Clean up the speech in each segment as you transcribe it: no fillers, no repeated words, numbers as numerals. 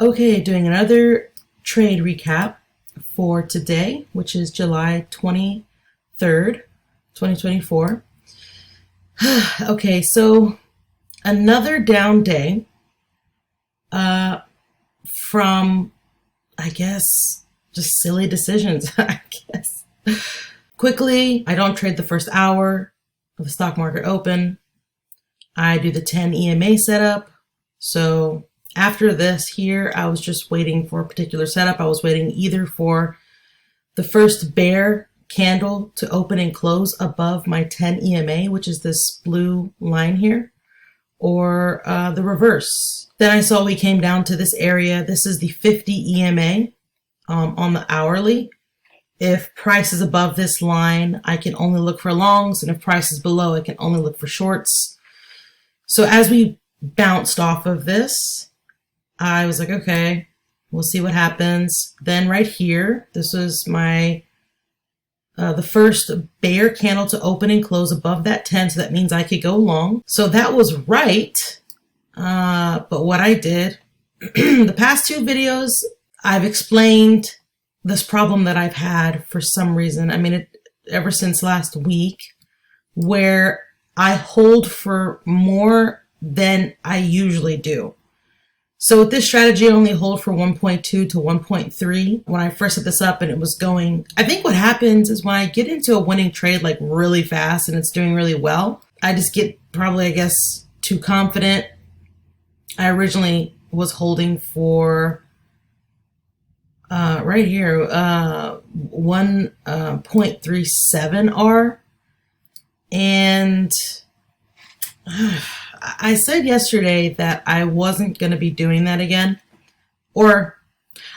Okay, doing another trade recap for today, which is July 23rd, 2024. Okay, so another down day from, I guess, just silly decisions, I guess. Quickly, I don't trade the first hour of the stock market open. I do the 10 EMA setup. So after this here, I was just waiting for a particular setup. I was waiting either for the first bear candle to open and close above my 10 EMA, which is this blue line here, or the reverse. Then I saw we came down to this area. This is the 50 EMA on the hourly. If price is above this line, I can only look for longs, and if price is below, I can only look for shorts. So as we bounced off of this, I was like, okay, we'll see what happens. Then right here, this was my the first bear candle to open and close above that 10, so that means I could go long. So that was right. But what I did, the past two videos, I've explained this problem that I've had for some reason. I mean, ever since last week, where I hold for more than I usually do. So with this strategy, I only hold for 1.2 to 1.3 when I first set this up, and it was going, I think what happens is when I get into a winning trade like really fast and it's doing really well, I just get probably, I guess, too confident. I originally was holding for right here, 1.37 R. And I said yesterday that I wasn't going to be doing that again, or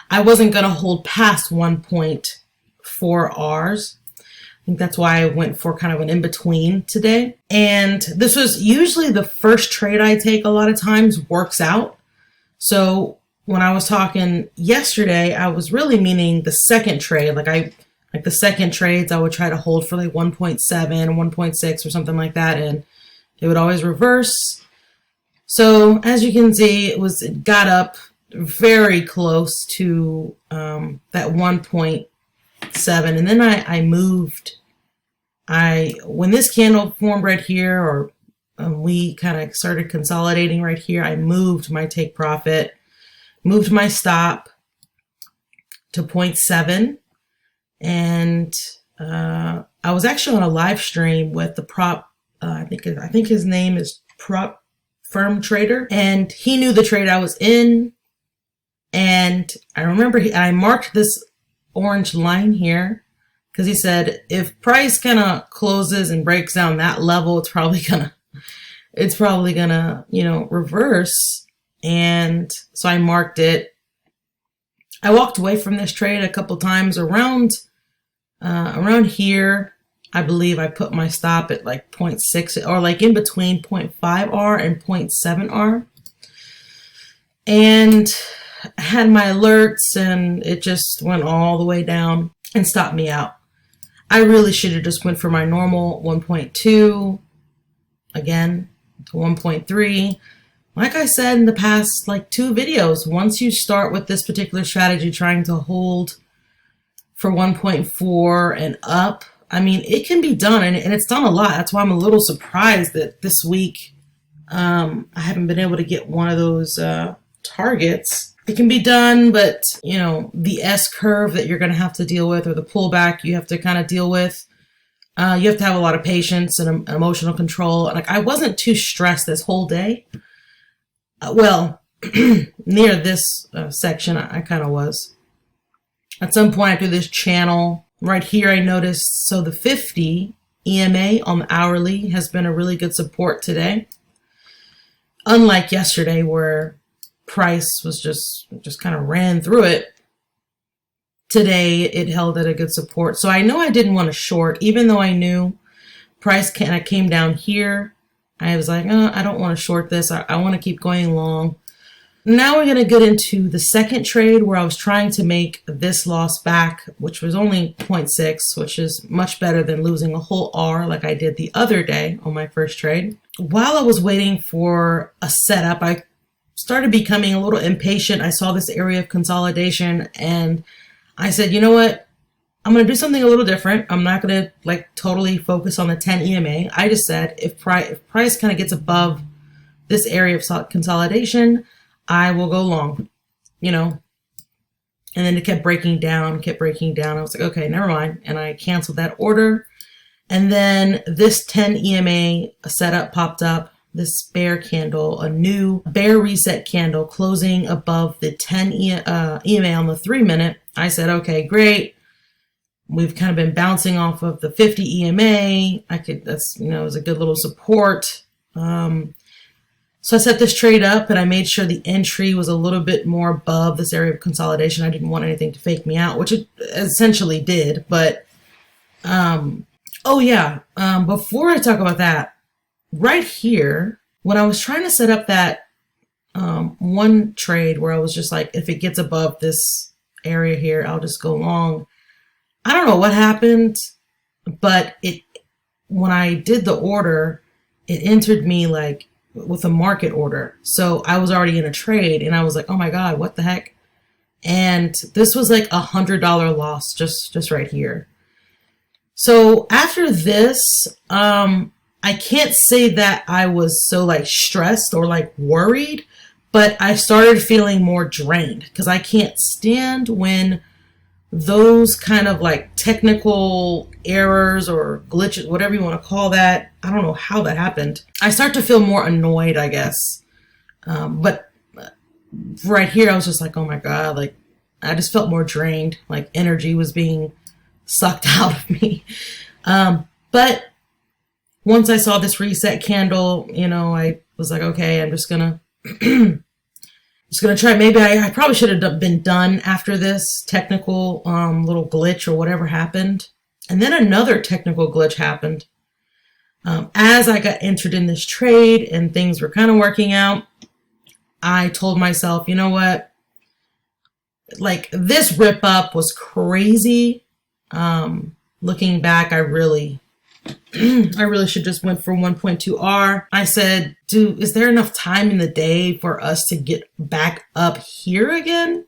I wasn't going to hold past 1.4 Rs. I think that's why I went for kind of an in-between today. And this was usually the first trade I take a lot of times works out. So when I was talking yesterday, I was really meaning the second trade. Like the second trades, I would try to hold for like 1.7 or 1.6 or something like that, and it would always reverse. So as you can see, it got up very close to that 1.7, and then I moved. When this candle formed right here, or we kind of started consolidating right here, I moved my take profit, moved my stop to 0.7, and I was actually on a live stream with the prop. I think his name is Prop Firm Trader, and he knew the trade I was in. And I remember I marked this orange line here because he said if price kind of closes and breaks down that level, it's probably gonna reverse. And so I marked it. I walked away from this trade a couple times around here. I believe I put my stop at like 0.6 or like in between 0.5 R and 0.7 R. And I had my alerts, and it just went all the way down and stopped me out. I really should have just went for my normal 1.2 again to 1.3. Like I said in the past like two videos, once you start with this particular strategy trying to hold for 1.4 and up, I mean, it can be done, and it's done a lot. That's why I'm a little surprised that this week I haven't been able to get one of those targets. It can be done, but, the S curve that you're going to have to deal with, or the pullback you have to kind of deal with, you have to have a lot of patience and emotional control. Like, I wasn't too stressed this whole day. Near this section, I kind of was. At some point through this channel, right here, I noticed, so the 50 EMA on the hourly has been a really good support today. Unlike yesterday where price was just kind of ran through it. Today, it held at a good support. So I know I didn't want to short, even though I knew price kind of came down here. I was like, I don't want to short this. I want to keep going long. Now we're going to get into the second trade where I was trying to make this loss back, which was only 0.6, which is much better than losing a whole R like I did the other day on my first trade. While I was waiting for a setup, I started becoming a little impatient. I saw this area of consolidation and I said, you know what? I'm going to do something a little different. I'm not going to like totally focus on the 10 EMA. I just said if price kind of gets above this area of consolidation, I will go long, you know. And then it kept breaking down. I was like, okay, never mind. And I canceled that order. And then this 10 EMA setup popped up, this bear candle, a new bear reset candle closing above the 10 EMA on the 3-minute. I said, okay, great. We've kind of been bouncing off of the 50 EMA. That's, you know, it was a good little support. So I set this trade up and I made sure the entry was a little bit more above this area of consolidation. I didn't want anything to fake me out, which it essentially did. But, before I talk about that, right here, when I was trying to set up that one trade where I was just like, if it gets above this area here, I'll just go long. I don't know what happened, but when I did the order, it entered me like with a market order. So I was already in a trade and I was like, oh my God, what the heck? And this was like $100 loss just right here. So after this, I can't say that I was so like stressed or like worried, but I started feeling more drained because I can't stand when those kind of like technical errors or glitches, whatever you want to call that. I don't know how that happened. I start to feel more annoyed, I guess. But right here, I was just like, oh my God, like I just felt more drained, like energy was being sucked out of me. But once I saw this reset candle, you know, I was like, okay, I'm just gonna try. Maybe I probably should have been done after this technical little glitch or whatever happened. And then another technical glitch happened. As I got entered in this trade and things were kind of working out, I told myself, you know what? Like this rip up was crazy. Looking back, I really should just went for 1.2R. I said, is there enough time in the day for us to get back up here again?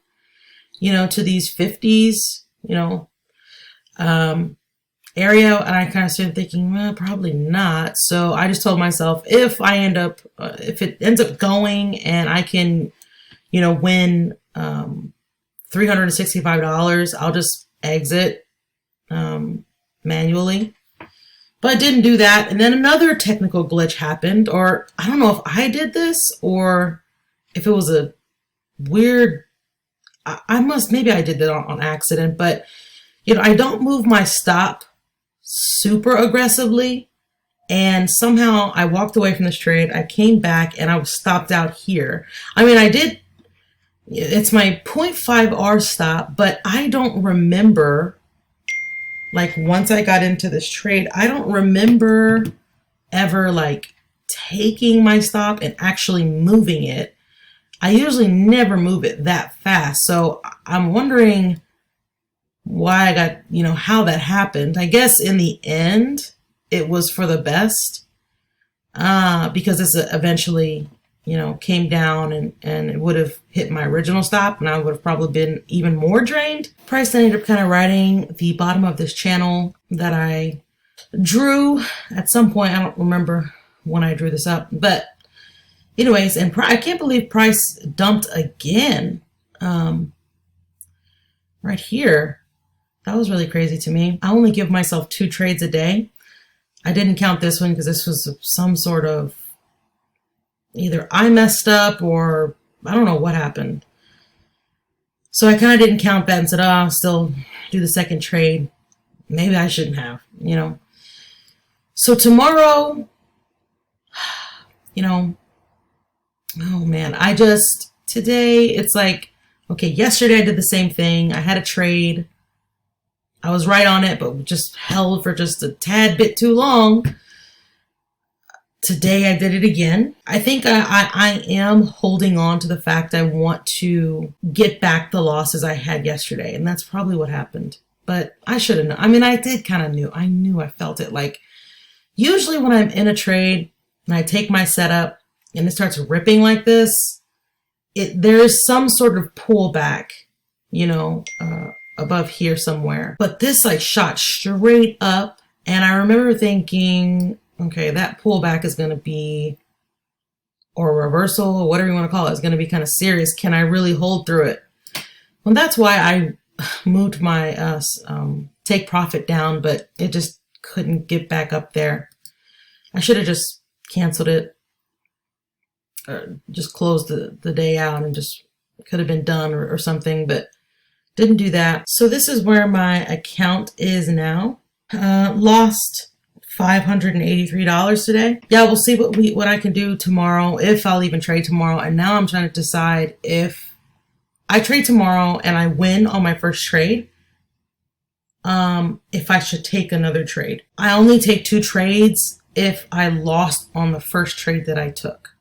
You know, to these 50s, you know, area. And I kind of started thinking, well, probably not. So I just told myself, if it ends up going and I can, you know, win $365, I'll just exit manually. But I didn't do that. And then another technical glitch happened, or I don't know if I did this or if it was a weird, maybe I did that on accident, but you know, I don't move my stop super aggressively. And somehow I walked away from this trade. I came back and I was stopped out here. I mean, it's my 0.5R stop, but I don't remember. Like once I got into this trade, I don't remember ever like taking my stop and actually moving it. I usually never move it that fast. So I'm wondering why I got, you know, how that happened. I guess in the end, it was for the best because this eventually, you know, came down and it would have hit my original stop and I would have probably been even more drained. Price ended up kind of riding the bottom of this channel that I drew at some point. I don't remember when I drew this up, but anyways, and I can't believe price dumped again right here. That was really crazy to me. I only give myself 2 trades a day. I didn't count this one because this was some sort of either I messed up or I don't know what happened. So I kind of didn't count that and said, oh, I'll still do the second trade. Maybe I shouldn't have, you know. So tomorrow, you know, oh man, today it's like, okay, yesterday I did the same thing. I had a trade. I was right on it, but just held for just a tad bit too long. Today I did it again. I think I am holding on to the fact I want to get back the losses I had yesterday. And that's probably what happened. But I should have known. I mean, I did kind of knew. I felt it. Like usually when I'm in a trade and I take my setup and it starts ripping like this, there is some sort of pullback, above here somewhere. But this like shot straight up. And I remember thinking, okay, that pullback is going to be, or reversal, or whatever you want to call it, is going to be kind of serious. Can I really hold through it? Well, that's why I moved my take profit down, but it just couldn't get back up there. I should have just canceled it, or just closed the day out, and just could have been done or something, but didn't do that. So this is where my account is now. Lost $583 today. Yeah, we'll see what I can do tomorrow, if I'll even trade tomorrow. And now I'm trying to decide if I trade tomorrow and I win on my first trade, if I should take another trade. I only take 2 trades if I lost on the first trade that I took.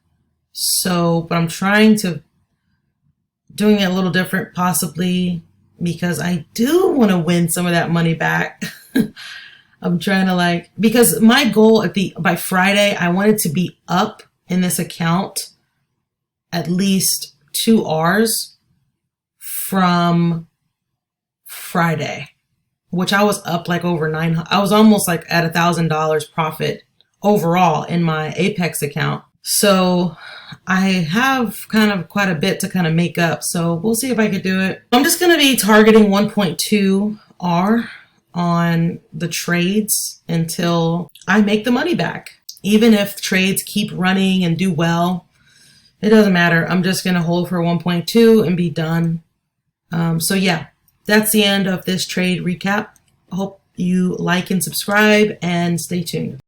So, but I'm trying to doing it a little different, possibly because I do want to win some of that money back. I'm trying to because my goal by Friday, I wanted to be up in this account at least 2 R's from Friday, which I was up like over I was almost like at $1,000 profit overall in my Apex account. So I have kind of quite a bit to kind of make up. So we'll see if I could do it. I'm just going to be targeting 1.2 R on the trades until I make the money back. Even if trades keep running and do well, it doesn't matter. I'm just going to hold for 1.2 and be done. So yeah, that's the end of this trade recap. I hope you like and subscribe and stay tuned.